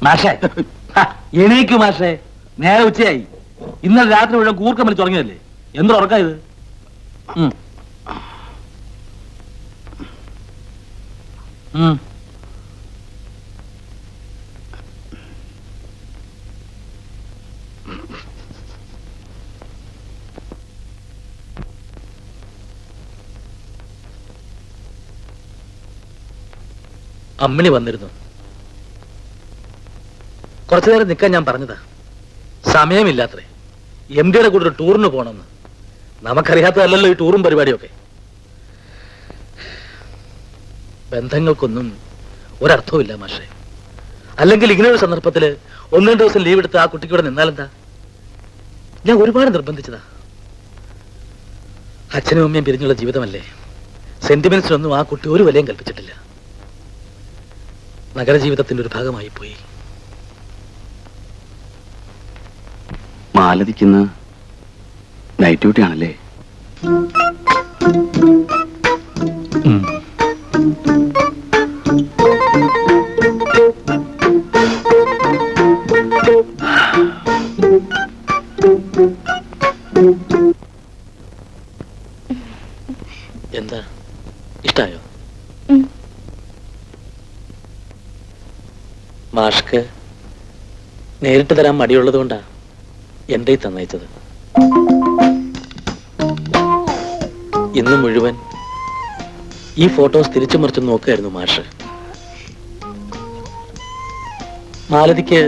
മാഷേ എണീക്കു മാഷേ, നേരെ ഉച്ചയായി. ഇന്നലെ രാത്രി മുഴുവൻ കൂർക്കം വലിച്ച് തുടങ്ങിയതല്ലേ, എന്ത് ഉറക്കാ ഇത്? അമ്മിണി വന്നിരുന്നു. കുറച്ചു നേരം നിൽക്കാൻ ഞാൻ പറഞ്ഞതാ, സമയമില്ലാത്രേ. എം ഡിയുടെ കൂടെ ഒരു ടൂറിന് പോകണമെന്ന്. നമുക്കറിയാത്തതല്ലല്ലോ ഈ ടൂറും പരിപാടിയൊക്കെ. ബന്ധങ്ങൾക്കൊന്നും ഒരർത്ഥവുമില്ല മാഷേ. അല്ലെങ്കിൽ ഇങ്ങനെയൊരു സന്ദർഭത്തിൽ 1-2 ദിവസം ലീവ് എടുത്ത് ആ കുട്ടിക്കൂടെ നിന്നാലെന്താ? ഞാൻ ഒരുപാട് നിർബന്ധിച്ചതാ. അച്ഛനും അമ്മയും പിരിഞ്ഞുള്ള ജീവിതമല്ലേ, സെന്റിമെന്റ്സിനൊന്നും ആ കുട്ടി ഒരു വിലയും കൽപ്പിച്ചിട്ടില്ല. നഗരജീവിതത്തിന്റെ ഒരു ഭാഗമായി പോയി. മാലതിക്കുന്ന നൈറ്റ് ഡ്യൂട്ടി ആണല്ലേ? എന്താ, ഇഷ്ടായോ? മാഷ്ക്ക് നേരിട്ട് തരാൻ മടിയുള്ളത് കൊണ്ടാ എന്റെ തന്നയച്ചത്. ഇന്ന് മുഴുവൻ ഈ ഫോട്ടോസ് തിരിച്ചു മറിച്ച് നോക്കുകയായിരുന്നു മാഷ്. മാലതിക്ക്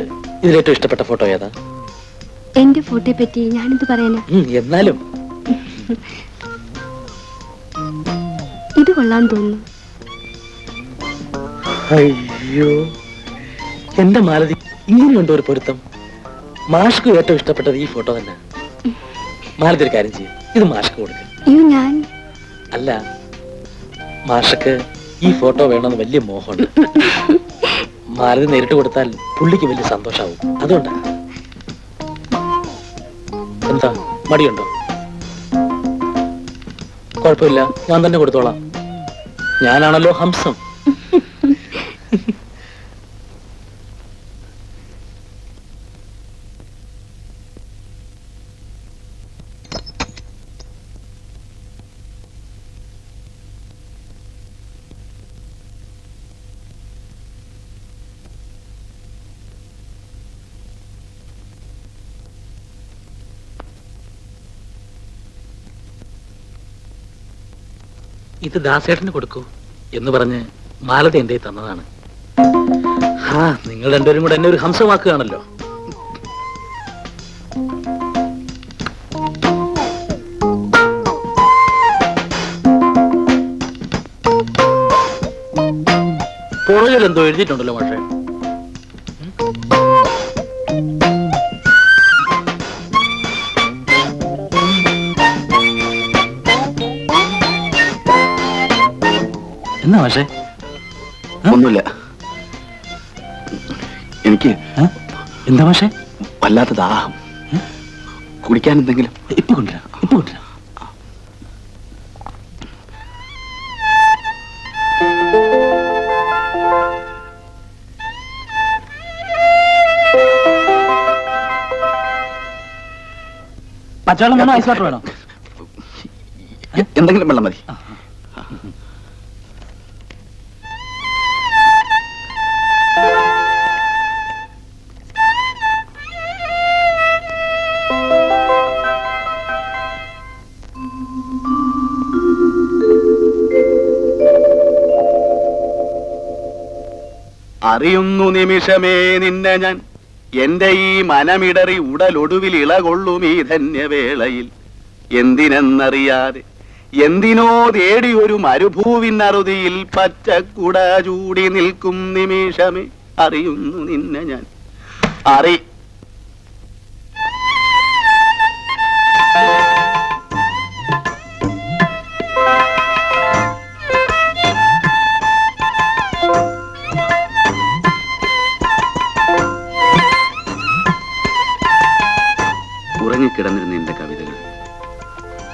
ഇതിലേറ്റവും ഇഷ്ടപ്പെട്ട ഫോട്ടോ ഏതാ? എന്റെ ഫോട്ടോയെ പറ്റി ഞാനെന്ത് പറയാനാ? എന്നാലും ഇത് കൊള്ളാൻ തോന്നുന്നു. അയ്യോ, എന്റെ മാലതി ഇങ്ങനെയുണ്ടോ ഒരു പൊരുത്തം? മാഷ്ക്ക് ഏറ്റവും ഇഷ്ടപ്പെട്ടത് ഈ ഫോട്ടോ തന്നെ. മാലതി ഒരു കാര്യം ചെയ്യും, ഇത് മാഷ്ക്ക് കൊടുക്കുക. ഞാൻ അല്ല, മാഷക്ക് ഈ ഫോട്ടോ വേണമെന്ന് വലിയ മോഹമുണ്ട്. മാലതി നേരിട്ട് കൊടുത്താൽ പുള്ളിക്ക് വലിയ സന്തോഷാവും. അതുകൊണ്ടാ. എന്താ, മടിയുണ്ടോ? കുഴപ്പമില്ല, ഞാൻ തന്നെ കൊടുത്തോളാം. ഞാനാണല്ലോ ഹംസം. ഇത് ദാസേട്ടന് കൊടുക്കൂ എന്ന് പറഞ്ഞ് മാലതി എന്റെ തന്നതാണ്. നിങ്ങൾ രണ്ടുപേരും കൂടെ എന്നെ ഒരു ഹംസമാക്കുകയാണല്ലോ. പുറകിൽ എന്തോ എഴുതിയിട്ടുണ്ടല്ലോ പക്ഷേ. എന്നാ പക്ഷേ? ഒന്നുമില്ല. എനിക്ക് എന്താ പക്ഷേ? വല്ലാത്ത ദാഹം. കുടിക്കാൻ എന്തെങ്കിലും? ഇപ്പൊ കൊണ്ടുവരാം, ഇപ്പൊ കൊണ്ടുവരാം. പച്ചവെള്ളം വേണോ ഐസ് വാട്ടർ വേണോ? എന്തെങ്കിലും വെള്ളം മതി. അറിയുന്നു നിമിഷമേ നിന്നെ ഞാൻ, എന്റെ ഈ മനമിടറി ഉടലൊടുവിൽ ഇളകൊള്ളും ഈ ധന്യവേളയിൽ. എന്തിനെന്നറിയാതെ എന്തിനോ തേടി ഒരു മരുഭൂവിനറുതിയിൽ പച്ചക്കുട ചൂടി നിൽക്കും നിമിഷമേ, അറിയുന്നു നിന്നെ ഞാൻ. ഉറങ്ങിക്കിടന്നിരുന്ന എന്റെ കവിതകൾ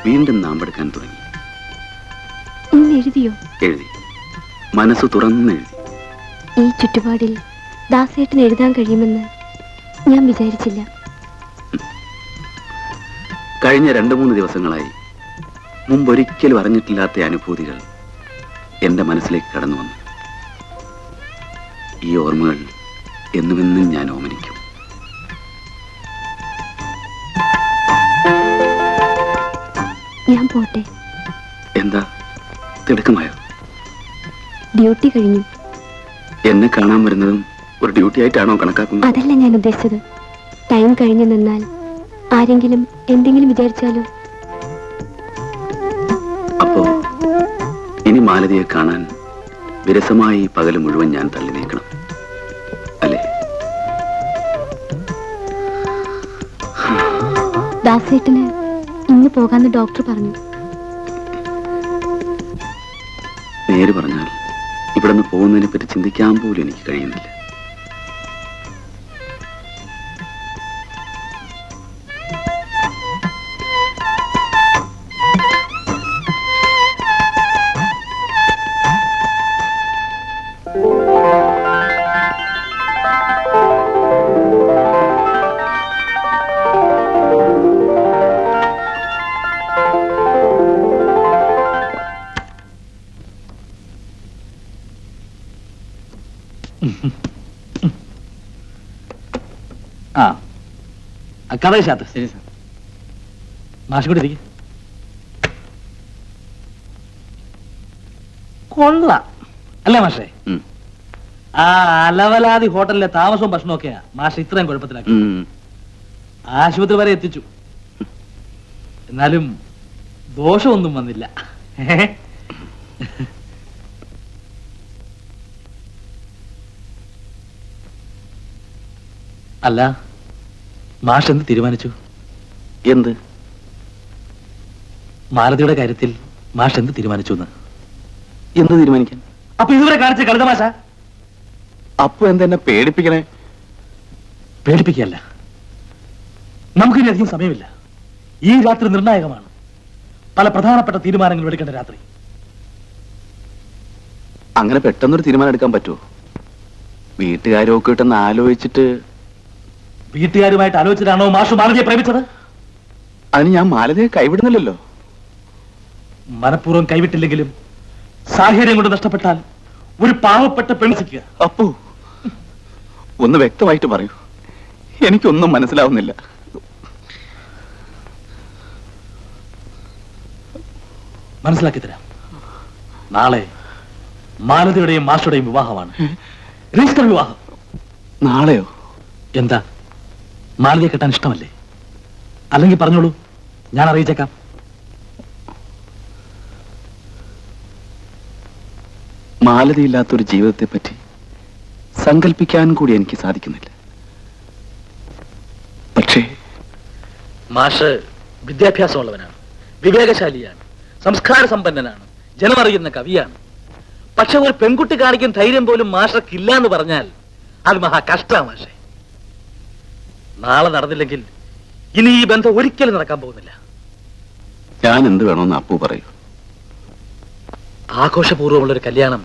വീണ്ടും നാമ്പെടുക്കാൻ തുടങ്ങി. എഴുതിയോ? എഴുതി, മനസ്സ് തുറന്നെഴുതി. ഈ ചുറ്റുപാടിൽ ദാസേട്ടന് എഴുതാൻ കഴിയുമെന്ന് ഞാൻ വിചാരിച്ചില്ല. കഴിഞ്ഞ 2-3 ദിവസങ്ങളായി മുമ്പൊരിക്കലും അറിഞ്ഞിട്ടില്ലാത്ത അനുഭൂതികൾ എന്റെ മനസ്സിലേക്ക് കടന്നു വന്നു. ഈ ഓർമ്മകൾ എന്നുമെന്നും ഞാൻ ഓമനിക്കും. ഞാൻ പോട്ടെ. എന്താ തിടുക്കമായോ? ഡ്യൂട്ടി കഴിഞ്ഞു. എന്നെ കാണാൻ വരുന്നതും ഒരു ഡ്യൂട്ടി ആയിട്ടാണോ കണക്കാക്കുന്നത്? അതല്ല ഞാൻ ഉദ്ദേശിച്ചത്. ടൈം കഴിഞ്ഞു നിന്നാൽ ആരെങ്കിലും എന്തെങ്കിലും വിചാരിച്ചാലോ? അപ്പോ ഇനി മാലതിയെ കാണാൻ വിരസമായി പകല് മുഴുവൻ ഞാൻ തള്ളി നീക്കണം അല്ലേ? ദാസേട്ടന് ഇന്ന് പോകാന്ന് ഡോക്ടർ പറഞ്ഞു. നേര് പറഞ്ഞാൽ ഇവിടുന്ന് പോകുന്നതിനെ പറ്റി ചിന്തിക്കാൻ പോലും എനിക്ക് കഴിയുന്നില്ല. കഥ ശാത്ത്. ശരി സാർ. മാഷ് കൂടി ഇരിക്കും. കൊള്ളാം അല്ലേ മാഷേ? ആ അലവലാതി ഹോട്ടലിലെ താമസവും ഭക്ഷണവും ഒക്കെയാ മാഷ് ഇത്രയും കുഴപ്പത്തിലാക്കി. ആശുപത്രി വരെ എത്തിച്ചു. എന്നാലും ദോഷമൊന്നും വന്നില്ല. അല്ല, മാഷ് എന്ത് തീരുമാനിച്ചു? എന്ത്? മാലതിയുടെ കാര്യത്തിൽ മാഷ് എന്ത് തീരുമാനിച്ചു എന്ന്? എന്ത് തീരുമാനിക്കാൻ? അപ്പൊ ഇതുവരെ കാണിച്ച കളിത മാഷ. അപ്പൊ എന്തെന്നെ പേടിപ്പിക്കണേ? പേടിപ്പിക്കല്ല, നമുക്കിനി അധികം സമയമില്ല. ഈ രാത്രി നിർണായകമാണ്. പല പ്രധാനപ്പെട്ട തീരുമാനങ്ങൾ എടുക്കേണ്ട രാത്രി. അങ്ങനെ പെട്ടെന്നൊരു തീരുമാനം എടുക്കാൻ പറ്റുമോ? വീട്ടുകാരൊക്കെ ഇട്ടെന്ന് ആലോചിച്ചിട്ട്. വീട്ടുകാരുമായിട്ട് ആലോചിച്ചിട്ടാണോ മാഷു മാലതിയെ പ്രേമിച്ചത്? അതിന് ഞാൻ മാലതിയെ കൈവിടുന്നില്ലല്ലോ. മനഃപൂർവ്വം കൈവിട്ടില്ലെങ്കിലും സാഹചര്യം കൊണ്ട് നഷ്ടപ്പെട്ടാൽ ഒരു പാവപ്പെട്ട പെൺസിക്കുക. അപ്പോ ഒന്ന് വ്യക്തമായിട്ട് പറയൂ, എനിക്കൊന്നും മനസ്സിലാവുന്നില്ല. മനസ്സിലാക്കി തരാം. നാളെ മാലതിയുടെയും മാഷുടെയും വിവാഹമാണ്. രജിസ്റ്റർ വിവാഹം. നാളെയോ? എന്താ, മാലതിയെ കെട്ടാൻ ഇഷ്ടമല്ലേ? അല്ലെങ്കിൽ പറഞ്ഞോളൂ, ഞാൻ അറിയിച്ചേക്കാം. മാലതിയില്ലാത്തൊരു ജീവിതത്തെ പറ്റി സങ്കല്പിക്കാൻ കൂടി എനിക്ക് സാധിക്കുന്നില്ല. പക്ഷേ മാഷ് വിദ്യാഭ്യാസമുള്ളവനാണ്, വിവേകശാലിയാണ്, സംസ്കാര സമ്പന്നനാണ്, ജനമറിയുന്ന കവിയാണ്. പക്ഷെ ഒരു പെൺകുട്ടി കാണിക്കുന്ന ധൈര്യം പോലും മാഷക്കില്ല എന്ന് പറഞ്ഞാൽ അത് മഹാ കഷ്ടമാണ് മാഷെ. നാളെ നടന്നില്ലെങ്കിൽ ഇനി ഈ ബന്ധം ഒരിക്കലും നടക്കാൻ പോകുന്നില്ല. ഞാൻ എന്ത് വേണമെന്ന് അപ്പു പറയൂ. ആഘോഷപൂർവ്വമുള്ളൊരു കല്യാണം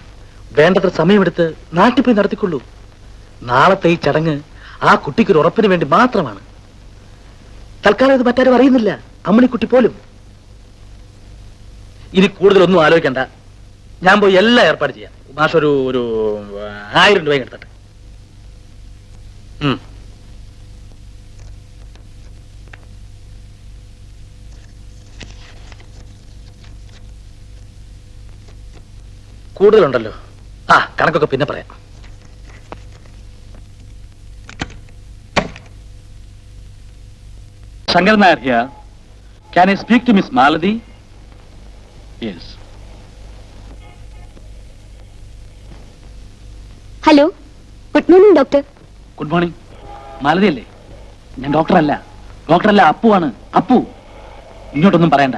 വേണ്ടത്ര സമയമെടുത്ത് നാട്ടിൽ പോയി നടത്തിക്കൊള്ളൂ. നാളത്തെ ഈ ചടങ്ങ് ആ കുട്ടിക്കൊരു ഉറപ്പിന് വേണ്ടി മാത്രമാണ്. തൽക്കാലം ഇത് മറ്റാരും അറിയുന്നില്ല, അമ്മണിക്കുട്ടി പോലും. ഇനി കൂടുതലൊന്നും ആലോചിക്കണ്ട, ഞാൻ പോയി എല്ലാം ഏർപ്പാട് ചെയ്യാം. മാഷ് ഒരു 1000 രൂപയും എടുത്തട്ടെ. കൂടുതലുണ്ടല്ലോ. കണക്കൊക്കെ പിന്നെ പറയാം. Shankar Nair here. Can I speak to Miss Maladi? Yes. Hello, good morning doctor. Good morning. Malathi അല്ലേ? ഞാൻ ഡോക്ടറല്ല, അപ്പുവാണ്. അപ്പു, ഇങ്ങോട്ടൊന്നും പറയണ്ട,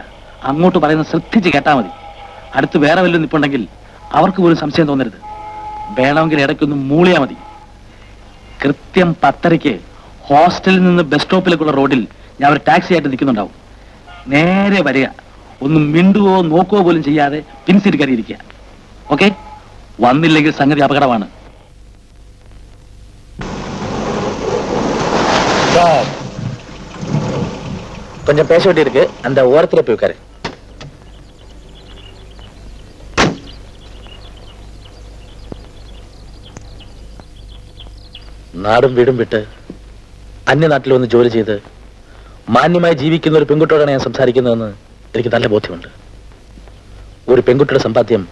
അങ്ങോട്ട് പറയുന്നത് ശ്രദ്ധിച്ച് കേട്ടാ മതി. അടുത്ത് വേറെ വല്ലതും നിപ്പുണ്ടെങ്കിൽ അവർക്ക് പോലും സംശയം തോന്നരുത്. വേണമെങ്കിൽ ഇടയ്ക്കൊന്ന് മൂളിയാ മതി. കൃത്യം 10:30 ഹോസ്റ്റലിൽ നിന്ന് ബസ് സ്റ്റോപ്പിലേക്കുള്ള റോഡിൽ ഞാൻ ഒരു ടാക്സി ആയിട്ട് നിൽക്കുന്നുണ്ടാവും. നേരെ വരിക, ഒന്നും മിണ്ടുവോ നോക്കുകയോ പോലും ചെയ്യാതെ പിൻസീറ്റ് കയറിയിരിക്കുക. ഓക്കെ? വന്നില്ലെങ്കിൽ സംഗതി അപകടമാണ്. கொஞ்சம் பேச வேண்டியிருக்கு, அந்த ஓரத்துல போய் உட்காரு. നാടും വീടും വിട്ട് അന്യനാട്ടിൽ വന്ന് ജോലി ചെയ്ത് മാന്യമായി ജീവിക്കുന്ന ഒരു പെൺകുട്ടിയോടാണ് ഞാൻ സംസാരിക്കുന്നതെന്ന് എനിക്ക് നല്ല ബോധ്യമുണ്ട്. ഒരു പെൺകുട്ടിയുടെ സമ്പാദ്യം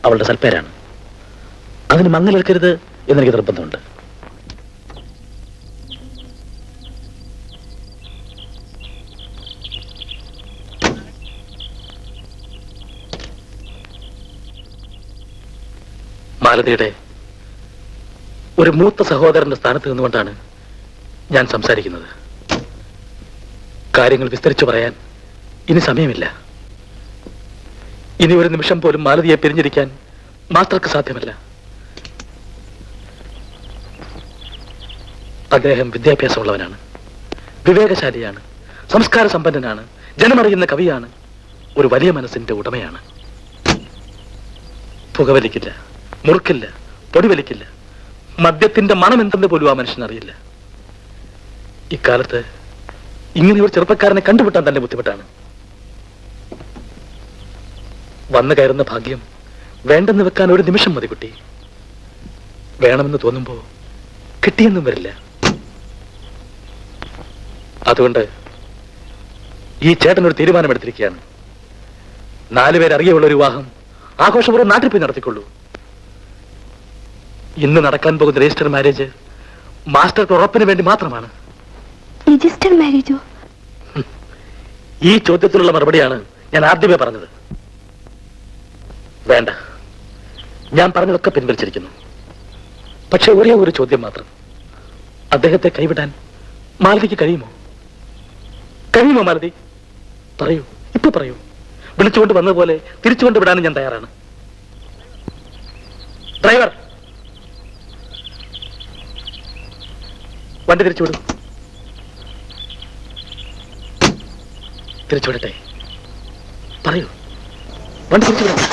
അവളുടെ സൽപ്പേരാണ്. അതിന് മങ്ങലേൽക്കരുത് എന്നെനിക്ക് നിർബന്ധമുണ്ട്. മാലതിയുടെ ഒരു മൂത്ത സഹോദരന്റെ സ്ഥാനത്ത് നിന്നുകൊണ്ടാണ് ഞാൻ സംസാരിക്കുന്നത്. കാര്യങ്ങൾ വിസ്തരിച്ചു പറയാൻ ഇനി സമയമില്ല. ഇനി ഒരു നിമിഷം പോലും മാലതിയെ പിരിഞ്ഞിരിക്കാൻ മാസ്റ്റർക്ക് സാധ്യമല്ല. അദ്ദേഹം വിദ്യാഭ്യാസമുള്ളവനാണ്, വിവേകശാലിയാണ്, സംസ്കാര സമ്പന്നനാണ്, ജനമറിയുന്ന കവിയാണ്, ഒരു വലിയ മനസ്സിന്റെ ഉടമയാണ്. പുകവലിക്കില്ല, മുറുക്കില്ല, പൊടിവലിക്കില്ല, മദ്യത്തിന്റെ മണം എന്തെന്ന് പോലും ആ മനുഷ്യനറിയില്ല. ഇക്കാലത്ത് ഇങ്ങനെ ഒരു ചെറുപ്പക്കാരനെ കണ്ടുപിട്ടാൻ തന്നെ ബുദ്ധിമുട്ടാണ്. വന്നു കയറുന്ന ഭാഗ്യം വേണ്ടെന്ന് വെക്കാൻ ഒരു നിമിഷം മതി കുട്ടി. വേണമെന്ന് തോന്നുമ്പോ കിട്ടിയെന്നും വരില്ല. അതുകൊണ്ട് ഈ ചേട്ടൻ ഒരു തീരുമാനമെടുത്തിരിക്കുകയാണ്. 4 പേരറിയുള്ള ഒരു വിവാഹം ആഘോഷപൂർവ്വം നാട്ടിൽ പോയി നടത്തിക്കൊള്ളൂ. ഇന്ന് നടക്കാൻ പോകുന്ന രജിസ്റ്റർ മാരേജ് മാസ്റ്റർക്ക് ഉറപ്പിന് വേണ്ടി മാത്രമാണ്. രജിസ്റ്റർ മാരേജോ? ഈ ചോദ്യത്തിലുള്ള മറുപടിയാണ് ഞാൻ ആദ്യമേ പറഞ്ഞത്. വേണ്ട, ഞാൻ പറഞ്ഞതൊക്കെ പിൻവലിച്ചിരിക്കുന്നു. പക്ഷെ ഒരേ ഒരു ചോദ്യം മാത്രം. അദ്ദേഹത്തെ കൈവിടാൻ മാലതിക്ക് കഴിയുമോ? കഴിയുമോ മാലതി? പറയൂ, ഇപ്പൊ പറയൂ. വിളിച്ചുകൊണ്ട് വന്നതുപോലെ തിരിച്ചുകൊണ്ട് വിടാനും ഞാൻ തയ്യാറാണ്. ഡ്രൈവർ, വണ്ടി തിരിച്ചുവിടും. തിരിച്ചുവിടട്ടെ? പറയൂ, വണ്ടി തിരിച്ചുവിടട്ടെ?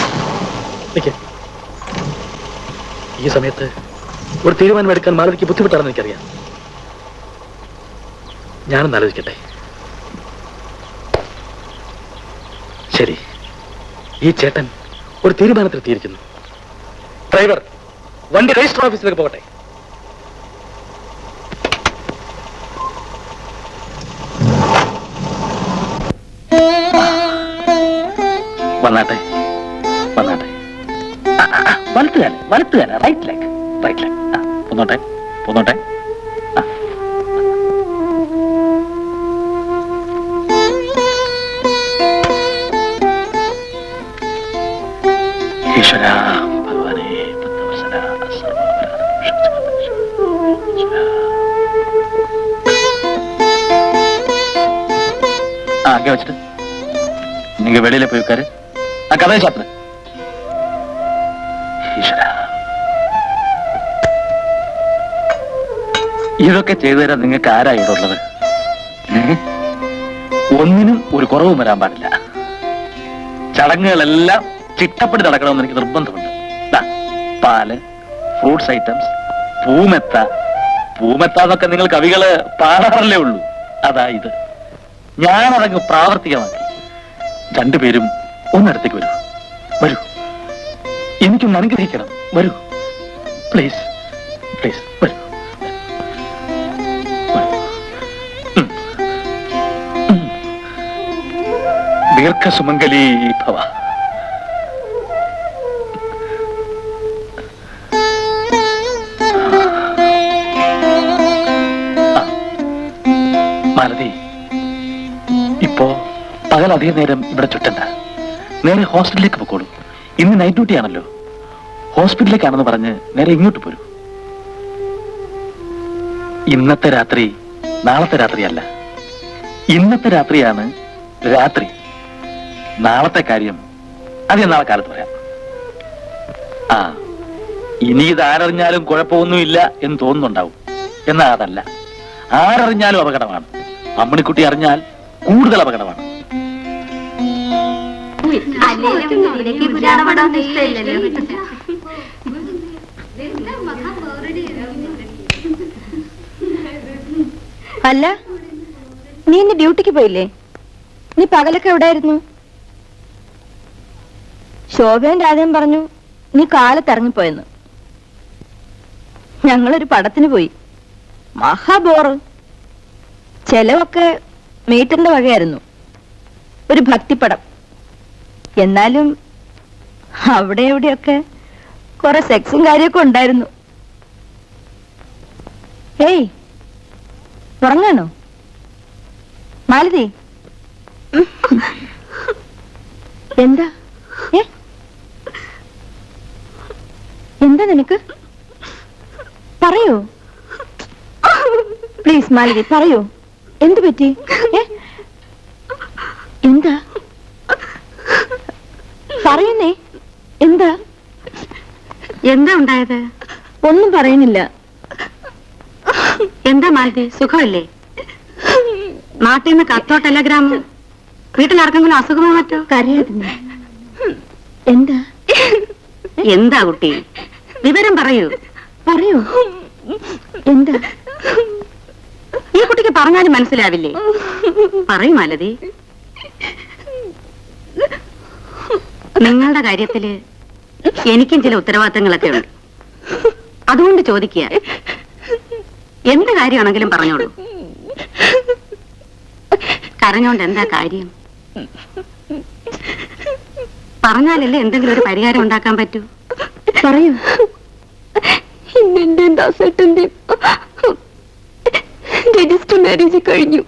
ഈ സമയത്ത് ഒരു തീരുമാനമെടുക്കാൻ മാലതിക്ക് ബുദ്ധിമുട്ടാണെന്ന് എനിക്കറിയാം. ഞാനൊന്ന് ആലോചിക്കട്ടെ. ശരി, ഈ ചേട്ടൻ ഒരു തീരുമാനത്തിലെത്തിയിരിക്കുന്നു. ഡ്രൈവർ, വണ്ടി രജിസ്റ്റർ ഓഫീസിലേക്ക് പോകട്ടെ. വന്നാട്ടെ, വന്നാട്ടെ. വലത്തുകാല, റൈറ്റ് ലെഗ്. പോന്നോട്ടെ, പോന്നോട്ടെ. ഈശ്വര ഭഗവാനേ, அங்கே வச்சுட்டு நீங்க வெளியில போய் உட்காரு. கதையை சாப்பிடு. ഇതൊക്കെ ചെയ്തു തരാൻ നിങ്ങൾക്ക് ആരാ ഇടുള്ളത്? ഒന്നിനും ഒരു കുറവും വരാൻ പാടില്ല. ചടങ്ങുകളെല്ലാം ചിട്ടപ്പടി നടക്കണമെന്ന് എനിക്ക് നിർബന്ധമുണ്ട്. പാല്, ഫ്രൂട്ട്സ് ഐറ്റംസ്, പൂമെത്ത. പൂമെത്താന്നൊക്കെ നിങ്ങൾ കവികള് പാടാറല്ലേ ഉള്ളൂ. അതാ ഇത്. ഞാനതങ്ങ് പ്രാവർത്തികമാക്കി. രണ്ടുപേരും ഒന്നടുത്തേക്ക് വരൂ, വരൂ. എനിക്കൊന്ന് അനുഗ്രഹിക്കണം. വരൂ, പ്ലീസ്, പ്ലീസ്, വരൂ. ദീർഘസുമംഗലീ ഭവ. മാലതി, ഇപ്പോ പകൽ അധികം നേരം ഇവിടെ ചുറ്റണ്ട. നേരെ ഹോസ്പിറ്റലിലേക്ക് പോക്കോളൂ. ഇന്ന് നൈറ്റ് ഡ്യൂട്ടി ആണല്ലോ. ഹോസ്പിറ്റലിലേക്കാണെന്ന് പറഞ്ഞ് നേരെ ഇങ്ങോട്ട് പോരൂ. ഇന്നത്തെ രാത്രി നാളത്തെ രാത്രിയല്ല. ഇന്നത്തെ രാത്രിയാണ് രാത്രി. നാളത്തെ കാര്യം അത് നാളെ കാലത്ത് പറയാം. ഇനി ഇത് ആരറിഞ്ഞാലും കുഴപ്പമൊന്നുമില്ല എന്ന് തോന്നുന്നുണ്ടാവും. എന്നാ അതല്ല. ആരറിഞ്ഞാലും അപകടമാണ്. അമ്മണിക്കുട്ടി അറിഞ്ഞാൽ കൂടുതൽ അപകടമാണ്. അല്ല, നീ ഇന്ന് ഡ്യൂട്ടിക്ക് പോയില്ലേ? നീ പകലൊക്കെ എവിടെയായിരുന്നു? ശോഭയും രാധയും പറഞ്ഞു നീ കാലത്ത് ഇറങ്ങിപ്പോയെന്ന്. ഞങ്ങളൊരു പടത്തിന് പോയി. മഹാബോറ്. ചെലവൊക്കെ മീറ്ററിന്റെ വകയായിരുന്നു. ഒരു ഭക്തിപ്പടം. എന്നാലും അവിടെ എവിടെയൊക്കെ കുറെ സെക്സും കാര്യമൊക്കെ ഉണ്ടായിരുന്നു. ഏയ്, ഉറങ്ങാണോ മാലതി? എന്താ എന്താ നിനക്ക്? പറയൂ പ്ലീസ് മാലതി, പറയൂ. എന്തു പറ്റി? എന്താ പറയുന്നേ? എന്താ എന്താ ഉണ്ടായത്? ഒന്നും പറയുന്നില്ല. എന്താ മാലതി, സുഖമല്ലേ? നാട്ടിൽ നിന്ന് കത്തോ ടെലഗ്രാമോ? വീട്ടിലാർക്കെങ്കിലും അസുഖമോ മറ്റോ? കരയായിരുന്നു. എന്താ എന്താ കുട്ടി, വിവരം പറയൂ. പറയൂ, എന്താ? ഈ കുട്ടിക്ക് പറഞ്ഞാലും മനസ്സിലാവില്ലേ? പറയൂ മാലതി. നിങ്ങളുടെ കാര്യത്തില് എനിക്കും ചില ഉത്തരവാദിത്തങ്ങളൊക്കെ ഉണ്ട്. അതുകൊണ്ട് ചോദിക്കുക. എന്ത് കാര്യമാണെങ്കിലും പറഞ്ഞോളൂ. കരഞ്ഞോണ്ട് എന്താ കാര്യം? പറഞ്ഞാലല്ലേ എന്തെങ്കിലും ഒരു പരിഹാരം ഉണ്ടാക്കാൻ പറ്റൂ. പറയൂ. ഇന്നെന്റെ ദാസേട്ടന്റെ രജിസ്റ്റർ മാരേജ് കഴിഞ്ഞു.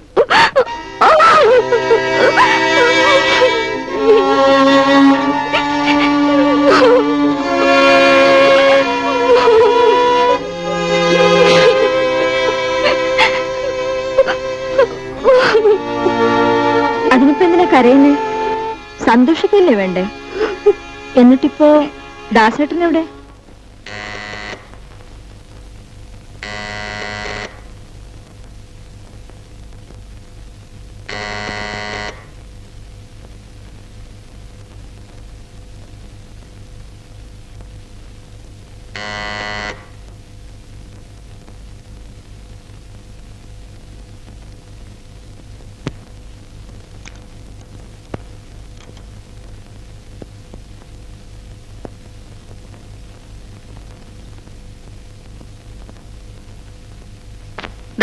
അതിനിപ്പോ എന്തിനാ കരയുന്നേ? സന്തോഷിക്കല്ലേ വേണ്ടേ? എന്നിട്ടിപ്പോ ദാസേട്ടനെവിടെ?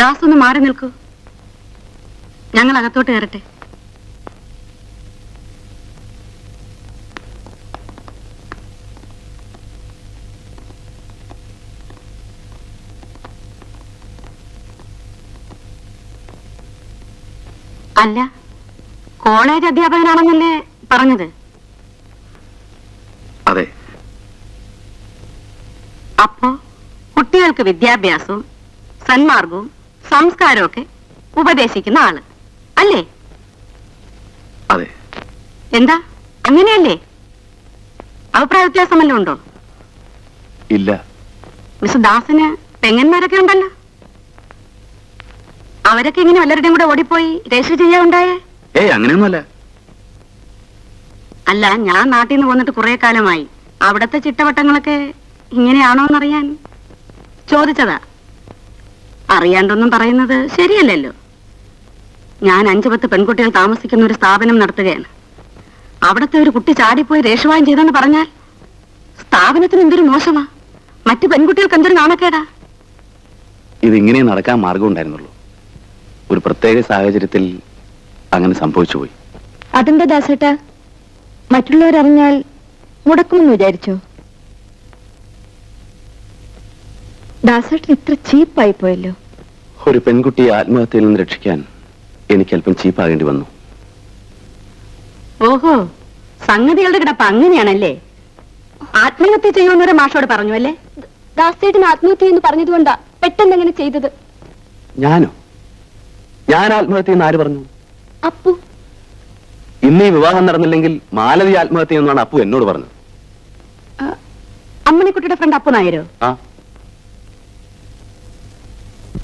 ദാസ് ഒന്ന് മാറി നിൽക്കൂ. ഞങ്ങൾ അകത്തോട്ട് കയറട്ടെ. അല്ല, കോളേജ് അധ്യാപകനാണെന്നല്ലേ പറഞ്ഞത്? അതെ. അപ്പോ കുട്ടികൾക്ക് വിദ്യാഭ്യാസവും സന്മാർഗവും സംസ്കാരമൊക്കെ ഉപദേശിക്കുന്ന ആള് അല്ലേ? അതെ. എന്താ അങ്ങനെയല്ലേ? അഭിപ്രായ വ്യത്യാസമല്ലോ ഉണ്ടോ? ഇല്ല. മിസ് ദാസിന് പെങ്ങന്മാരൊക്കെ ഉണ്ടല്ലോ. അവരൊക്കെ ഇങ്ങനെ വല്ലവരുടെയും കൂടെ ഓടിപ്പോയി രജിസ്റ്റർ ചെയ്യാറുണ്ടായേ? ഏയ്, അങ്ങനെയൊന്നുമല്ല. അല്ല, ഞാൻ നാട്ടിൽ നിന്ന് പോന്നിട്ട് കുറെ കാലമായി. അവിടത്തെ ചിട്ടവട്ടങ്ങളൊക്കെ ഇങ്ങനെയാണോന്നറിയാൻ ചോദിച്ചതാ. അറിയാണ്ടൊന്നും പറയുന്നത് ശരിയല്ലല്ലോ. ഞാൻ 5-10 പെൺകുട്ടികൾ താമസിക്കുന്ന ഒരു സ്ഥാപനം നടത്തുകയാണ്. അവിടത്തെ ഒരു കുട്ടി ചാടിപ്പോയി രേഷവായം ചെയ്തെന്ന് പറഞ്ഞാൽ സ്ഥാപനത്തിന് എന്തൊരു മോശമാ. മറ്റു പെൺകുട്ടികൾക്ക് എന്തൊരു നാണക്കേടാ. ഇതിങ്ങനെ നടക്കാൻ മാർഗം ഉണ്ടായിരുന്നുള്ളൂ. ഒരു പ്രത്യേക സാഹചര്യത്തിൽ അങ്ങനെ സംഭവിച്ചു പോയി. അതെന്താ ദാസേട്ടാ? മറ്റുള്ളവരറിഞ്ഞാൽ മുടക്കുമെന്ന് വിചാരിച്ചോ? ദാസേട്ടൻ ഇത്ര ചീപ്പായി പോയല്ലോ. ഒരു പെൺകുട്ടിയെ ആത്മഹത്യയിൽ നിന്ന് രക്ഷിക്കാൻ എനിക്ക് അല്പം ചീപ്പാകേണ്ടി വന്നു. ഓഹോ, സംഗതികളുടെ കിടപ്പ് അങ്ങനെയാണല്ലേ? ആത്മഹത്യ ചെയ്യുമെന്നൊരു മാഷോട് പറഞ്ഞു അല്ലേ? ദാസേട്ടൻ ആത്മഹത്യ എന്ന് പറഞ്ഞതുകൊണ്ടാ പെട്ടെന്ന് അങ്ങനെ ചെയ്തത്. ഞാനോ? ഞാൻ ആത്മഹത്യ എന്ന് ആര് പറഞ്ഞു? അപ്പു. ഇന്ന് ഈ വിവാഹം നടന്നില്ലെങ്കിൽ മാലതി ആത്മഹത്യ എന്നാണ് അപ്പു എന്നോട് പറഞ്ഞത്. അമ്മണിക്കുട്ടിയുടെ ഫ്രണ്ട് അപ്പു നായരോ? ആ,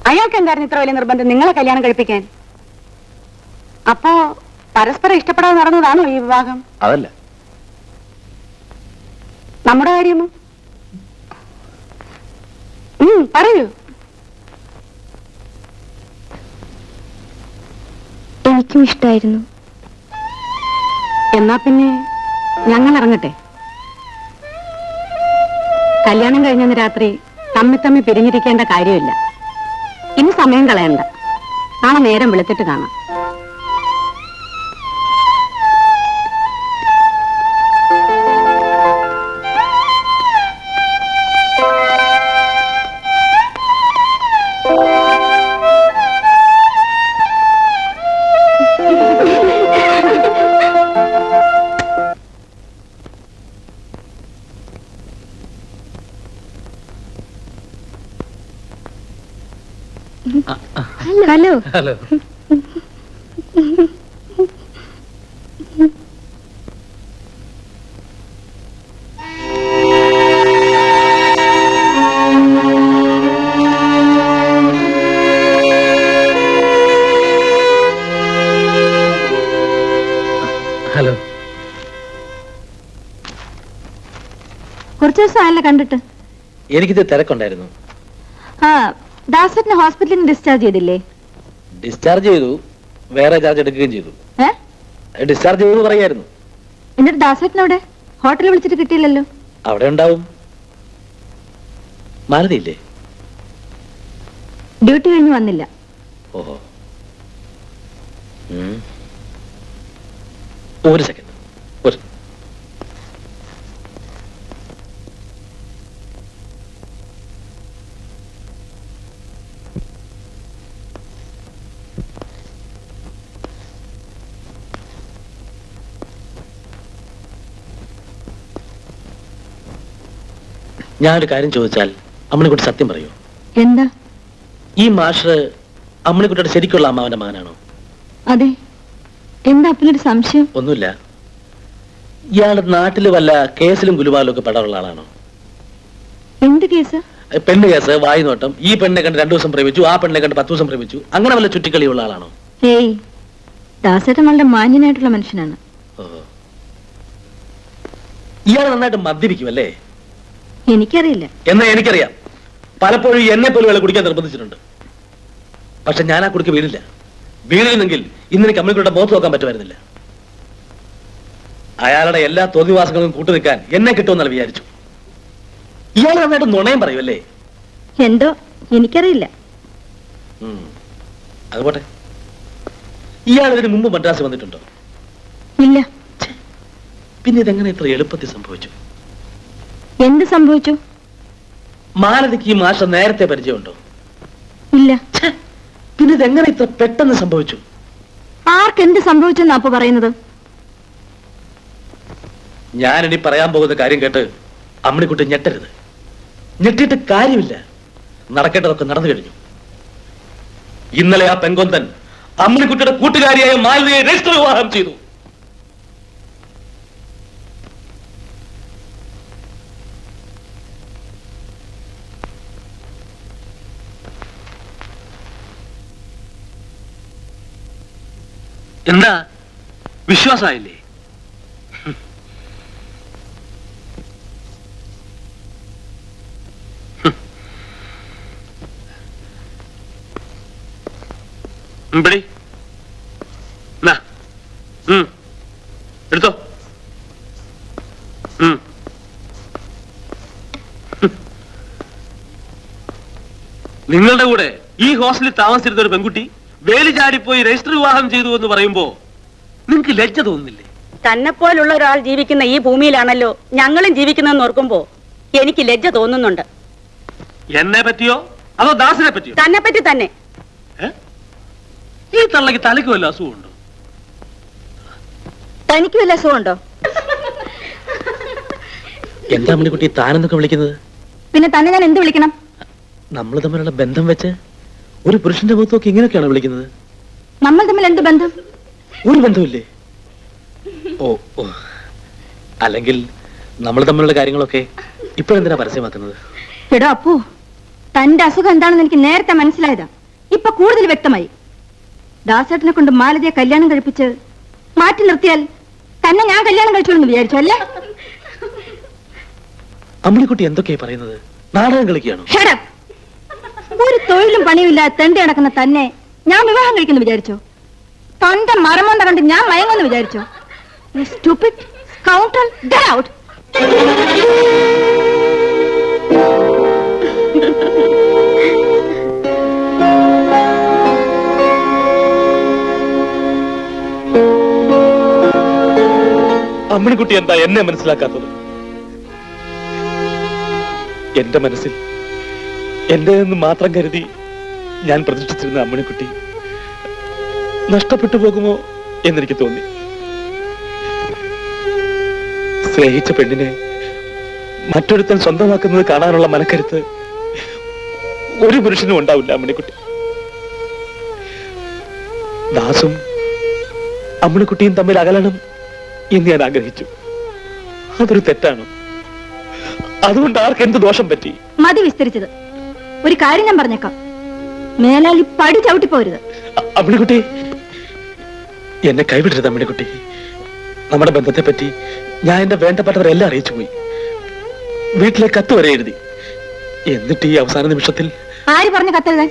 അയാൾക്ക് എന്തായിരുന്നു ഇത്ര വലിയ നിർബന്ധം നിങ്ങളെ കല്യാണം കഴിപ്പിക്കാൻ? അപ്പോ പരസ്പരം ഇഷ്ടപ്പെടാതെ നടന്നതാണോ ഈ വിവാഹം? അതല്ല. നമ്മുടെ കാര്യമോ? പറയൂ. എനിക്കും ഇഷ്ടമായിരുന്നു. എന്നാ പിന്നെ ഞങ്ങൾ ഇറങ്ങട്ടെ. കല്യാണം കഴിഞ്ഞെന്ന് രാത്രി തമ്മി പിരിഞ്ഞിരിക്കേണ്ട കാര്യമില്ല. ഇനി സമയം കളയണ്ട. നാളെ നേരം വെളുത്തിട്ട് കാണാം. ഹലോ. ഹലോ. ഹലോ. കുറച്ചു ദിവസമായല്ലോ കണ്ടിട്ട്. എനിക്കിത് തിരക്കുണ്ടായിരുന്നു. ആ, ദാസറ്റിനെ ഹോസ്പിറ്റലിൽ നിന്ന് ഡിസ്ചാർജ് ചെയ്തില്ലേ? ഡിസ്ചാർജ് ചെയ്തു, വേറെ ചാർജ് എടുക്കുകയും ചെയ്തു. ഡിസ്ചാർജ് ചെയ്തു പറയായിരുന്നു. എന്നിട്ട് ദാസറ്റിനവിടെ ഹോട്ടലിൽ വിളിച്ചിട്ട് കിട്ടിയില്ലല്ലോ. അവിടെ ഉണ്ടാവും. മാലതിയില്ലേ? ഡ്യൂട്ടി കഴിഞ്ഞ് വന്നില്ല. ഓഹോ. ഒരു സെക്കൻഡ്. ഞാനൊരു കാര്യം ചോദിച്ചാൽ അമ്മണിക്കുട്ടി സത്യം പറയൂ. എന്താ? ഈ മാഷ് അമ്മണിക്കുട്ടിയുടെ ശരിക്കുള്ള അമ്മാവന്റെ മകനാണോ? അതെ. എന്താ അപ്പനൊരു സംശയം? ഒന്നുമില്ല. ഇയാൾ നാട്ടിൽ വല്ല കേസിലും ഗുലുവാലും ഒക്കെ പെടാറുള്ള ആളാണോ? എന്ത് കേസ്? പെണ്ണ് കേസ്, വായുനോട്ടം, ഈ പെണ്ണെ കണ്ട് 2 ദിവസം പ്രേമിച്ചു, ആ പെണ്ണെ കണ്ട് 10 ദിവസം പ്രേമിച്ചു, അങ്ങനെ വല്ല ചുറ്റിക്കളിയുള്ള ആളാണോ? ഏയ്, ദാസേട്ടൻ വളരെ മാന്യനായിട്ടുള്ള മനുഷ്യനാണ്. ഓഹോ. ഇയാൾ നന്നായിട്ട് മദ്യപിക്കും അല്ലേ? എനിക്കറിയില്ല. എന്നാ എനിക്കറിയാം. പലപ്പോഴും എന്നെ പോലും ഇയാളെ കുടിക്കാൻ നിർബന്ധിച്ചിട്ടുണ്ട്. പക്ഷെ ഞാൻ ആ കുടിക്ക് വീണില്ല. വീണിരുന്നെങ്കിൽ ഇന്ന് എനിക്ക് അമ്മയുടെ മുഖത്ത് നോക്കാൻ പറ്റുമായിരുന്നില്ല. അയാളുടെ എല്ലാ തോന്നിവാസങ്ങളും കൂട്ടുനിൽക്കാൻ എന്നെ കിട്ടുമെന്നല്ല വിചാരിച്ചു. ഇയാൾ നന്നായിട്ട് നുണയും പറയുമല്ലേ? എന്തോ എനിക്കറിയില്ല. അതുപോട്ടെ. ഇയാൾ ഇതിന് മുമ്പ് മദ്രാസ് വന്നിട്ടുണ്ടോ? ഇല്ല. പിന്നെ ഇതെങ്ങനെ ഇത്ര എളുപ്പത്തിൽ സംഭവിച്ചു? എന്ത് സംഭവിച്ചു? മാലതിക്ക് ഈ മാഷ നേരത്തെ പരിചയമുണ്ടോ? ഇല്ല. പിന്നെ ഇതെങ്ങനെ ഇത്ര പെട്ടെന്ന് സംഭവിച്ചു? ആർക്കെന്ത് സംഭവിച്ചെന്നാ അപ്പൊ പറയുന്നത്? ഞാനിനി പറയാൻ പോകുന്ന കാര്യം കേട്ട് അമ്മണിക്കുട്ടി ഞെട്ടരുത്. ഞെട്ടിയിട്ട് കാര്യമില്ല. നടക്കേണ്ടതൊക്കെ നടന്നു കഴിഞ്ഞു. ഇന്നലെ ആ പെങ്കൊന്തൻ അമ്മണിക്കുട്ടിയുടെ കൂട്ടുകാരിയായ മാലതിയെ രജിസ്റ്റർ വിവാഹം ചെയ്തു. എന്താ വിശ്വാസമായില്ലേ? എടുത്തോ. നിങ്ങളുടെ കൂടെ ഈ ഹോസ്റ്റലിൽ താമസിച്ചിരുന്ന ഒരു പെൺകുട്ടി വേലി ചാടിപ്പോയി രജിസ്റ്റർ വിവാഹം ചെയ്തു എന്ന് പറയുമ്പോ നിങ്ങൾക്ക് ലജ്ജ തോന്നുന്നില്ലേ? തന്നെ പോലുള്ള ഒരാൾ ജീവിക്കുന്ന ഈ ഭൂമിയിലാണല്ലോ ഞങ്ങളും ജീവിക്കുന്നതെന്ന് ഓർക്കുമ്പോ എനിക്ക് ലജ്ജ തോന്നുന്നുണ്ട്. എന്നെ പറ്റിയോ അതോ ദാസിനെ പറ്റിയോ? തന്നെ പറ്റി തന്നെ. ഈ തള്ളക്ക് തലയ്ക്ക് വല്ല അസുഖമുണ്ടോ? തനിക്ക് വല്ല അസുഖമുണ്ടോ? എന്താ മണിക്കുട്ടി താനെന്നൊക്കെ വിളിക്കുന്നത്? പിന്നെ തന്നെ ഞാൻ എന്ത് വിളിക്കണം? നമ്മൾ തമ്മിലുള്ള ബന്ധം വെച്ച് ഒരു പുരുഷന്റെ മുഖത്ത് നോക്കി ഇങ്ങനെയൊക്കെയാണ് വിളിക്കുന്നത്? നമ്മൾ തമ്മിൽ എന്ത് ബന്ധം? ഒരു ബന്ധമില്ലേ? ഓ ഓ, അല്ലെങ്കിൽ നമ്മൾ തമ്മിലുള്ള കാര്യങ്ങളൊക്കെ ഇപ്പോഴെന്തിനാ പരസ്യമാക്കുന്നത്? എടോ അപ്പു, തന്റെ അസുഖം എന്താണെന്ന് എനിക്ക് നേരത്തെ മനസ്സിലായതാ. ഇപ്പൊ കൂടുതൽ വ്യക്തമായി. ദാസേട്ടനെ കൊണ്ട് മാലതിയെ കല്യാണം കഴിപ്പിച്ച് മാറ്റി നിർത്തിയാൽ തന്നെ ഞാൻ കല്യാണം കഴിച്ചോളെന്ന് വിചാരിച്ചു അല്ലേ? അമ്മിണിക്കുട്ടി എന്തൊക്കെയാ പറയുന്നത്? നാടകം കളിക്കുകയാണോ? ഒരു തൊഴിലും പണിയും ഇല്ലാതെ തെണ്ടി നടക്കുന്ന തന്നെ ഞാൻ വിവാഹം കഴിക്കുന്നു വിചാരിച്ചോ? സ്വന്തം മരമൊന്ത കണ്ട് ഞാൻ മയങ്ങുമെന്ന് വിചാരിച്ചോ? Stupid scoundrel, get out! Amminikutty എന്താ എന്നെ മനസ്സിലാക്കാത്തത്? എന്റെ മനസ്സിൽ എന്റെ നിന്ന് മാത്രം കരുതി ഞാൻ പ്രതീക്ഷിച്ചിരുന്ന അമ്മിണിക്കുട്ടി നഷ്ടപ്പെട്ടു പോകുമോ എന്നെനിക്ക് തോന്നി. സ്നേഹിച്ച പെണ്ണിനെ മറ്റൊരുത്തൻ സ്വന്തമാക്കുന്നത് കാണാനുള്ള മനക്കരുത്ത് ഒരു പുരുഷനും ഉണ്ടാവില്ല അമ്മിണിക്കുട്ടി. ദാസും അമ്മിണിക്കുട്ടിയും തമ്മിൽ അകലണം എന്ന് ഞാൻ ആഗ്രഹിച്ചു. അതൊരു തെറ്റാണ്. അതുകൊണ്ട് ആർക്ക് എന്ത് ദോഷം പറ്റി? മതി വിസ്തരിച്ചത്. ഒരു കാര്യം ഞാൻ പറഞ്ഞേക്കാം, മേലാൽ ഈ പടി ചവിട്ടിപ്പോരുത്. അമ്മിണിക്കുട്ടി, എന്നെ കൈവിടരുത് അമ്മിണിക്കുട്ടി. നമ്മുടെ ബന്ധത്തെ പറ്റി ഞാൻ എന്റെ വേണ്ടപ്പെട്ടവരെല്ലാം അറിയിച്ചു പോയി. വീട്ടിലെ കത്ത് വരെ എഴുതി. എന്നിട്ട് ഈ അവസാന നിമിഷത്തിൽ ആര് പറഞ്ഞു കത്തെഴുതാൻ?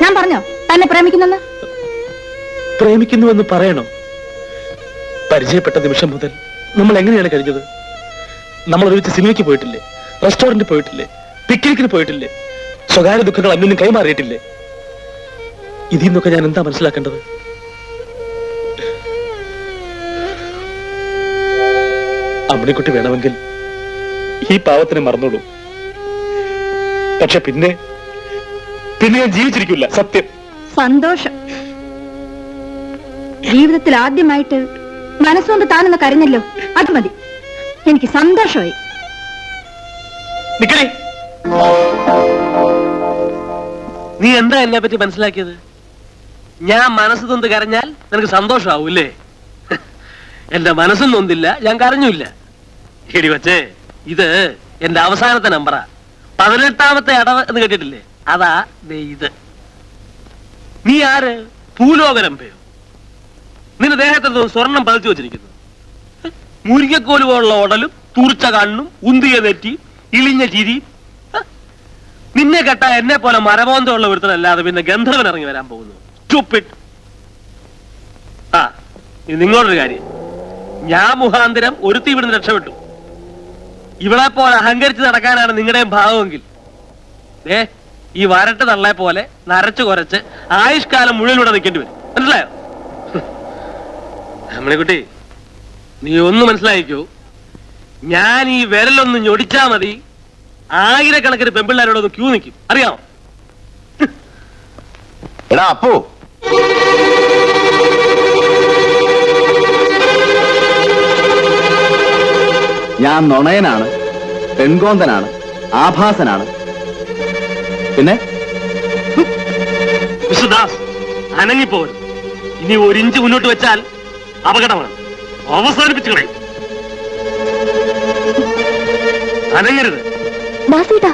ഞാൻ പറഞ്ഞോ തന്നെ പ്രേമിക്കുന്നെന്ന്? പ്രേമിക്കുന്നുവെന്ന് പറയണോ? പരിചയപ്പെട്ട നിമിഷം മുതൽ നമ്മൾ എങ്ങനെയാണ് കഴിഞ്ഞത്? നമ്മൾ ഒരുമിച്ച് സിനിമയ്ക്ക് പോയിട്ടില്ലേ? റെസ്റ്റോറന്റിൽ പോയിട്ടില്ലേ? പിക്നിക്കിന് പോയിട്ടില്ലേ? സ്വകാര്യ ദുഃഖങ്ങൾ അന്യോന്യം കൈമാറിയിട്ടില്ലേ? ഇതിൽ നിന്നൊക്കെ ഞാൻ എന്താ മനസ്സിലാക്കേണ്ടത്? അമ്മിണിക്കുട്ടി വേണമെങ്കിൽ ഈ പാവത്തിനെ മറന്നോളൂ. പക്ഷെ പിന്നെ ഞാൻ ജീവിച്ചിരിക്കില്ല, സത്യം. സന്തോഷം. ജീവിതത്തിൽ ആദ്യമായിട്ട് മനസ്സുകൊണ്ട് താനൊന്ന് കരഞ്ഞല്ലോ, അത് മതി. എനിക്ക് സന്തോഷമായി. നിക്കണേ, നീ എന്താ എന്നെ പറ്റി മനസ്സിലാക്കിയത്? ഞാൻ മനസ്സ് തൊന്ന് കരഞ്ഞാൽ നിനക്ക് സന്തോഷമാവൂല്ലേ? എന്റെ മനസ്സും നൊന്നില്ല, ഞാൻ കരഞ്ഞില്ല. എടി വച്ചേ, ഇത് എന്റെ അവസാനത്തെ നമ്പറാ. 18ാമത്തെ അടവ് എന്ന് കേട്ടിട്ടില്ലേ? അതാ ദേ ഇത്. നീ ആര്? ഭൂലോകരംഭയോ? നിന്റെ ദേഹത്തു സ്വർണം പതിച്ചു വെച്ചിരിക്കുന്നു. മുരിക്കക്കോല് പോലുള്ള ഉടലും തൂർച്ച കണ്ണും ഉന്തിയ നെറ്റി ഇളിഞ്ഞ ചിരി. നിന്നെ കേട്ട എന്നെ പോലെ മരമോന്തമുള്ള ഒരുത്തനല്ലാതെ പിന്നെ ഗന്ധർവൻ ഇറങ്ങി വരാൻ പോകുന്നു. Stupid. ആ, ഇത് നിങ്ങളൊരു കാര്യം, ഞാൻ മുഖാന്തരം ഒരുത്തി ഇവിടുന്ന് രക്ഷപ്പെട്ടു. ഇവളെ പോലെ അഹങ്കരിച്ച് നടക്കാനാണ് നിങ്ങളുടെയും ഭാവമെങ്കിൽ ഈ വരട്ട് തള്ളെ പോലെ നരച്ചു കുറച്ച് ആയുഷ്കാലം മുഴുവൻ ഇവിടെ നിൽക്കേണ്ടി വരും. മനസ്സിലായോ? അമ്മിണിക്കുട്ടി, നീ ഒന്ന് മനസ്സിലായിക്കോ, ഞാൻ ഈ വിരലൊന്ന് ഞൊടിച്ചാ മതി, ആയിരക്കണക്കിന് പെമ്പിള്ളാരോടൊന്ന് ക്യൂ നിൽക്കും. അറിയാമോ? എടാ അപ്പോ, ഞാൻ നുണയനാണ്, പെൺകോന്തനാണ്, ആഭാസനാണ്. പിന്നെ മിസ്റ്റർ ദാസ്, അനങ്ങിപ്പോരും. ഇനി 1 ഇഞ്ച് മുന്നോട്ട് വെച്ചാൽ അപകടമാണ്. അവസാനിപ്പിച്ചു കളയും. അനങ്ങരുത്. ദാസേട്ടാ,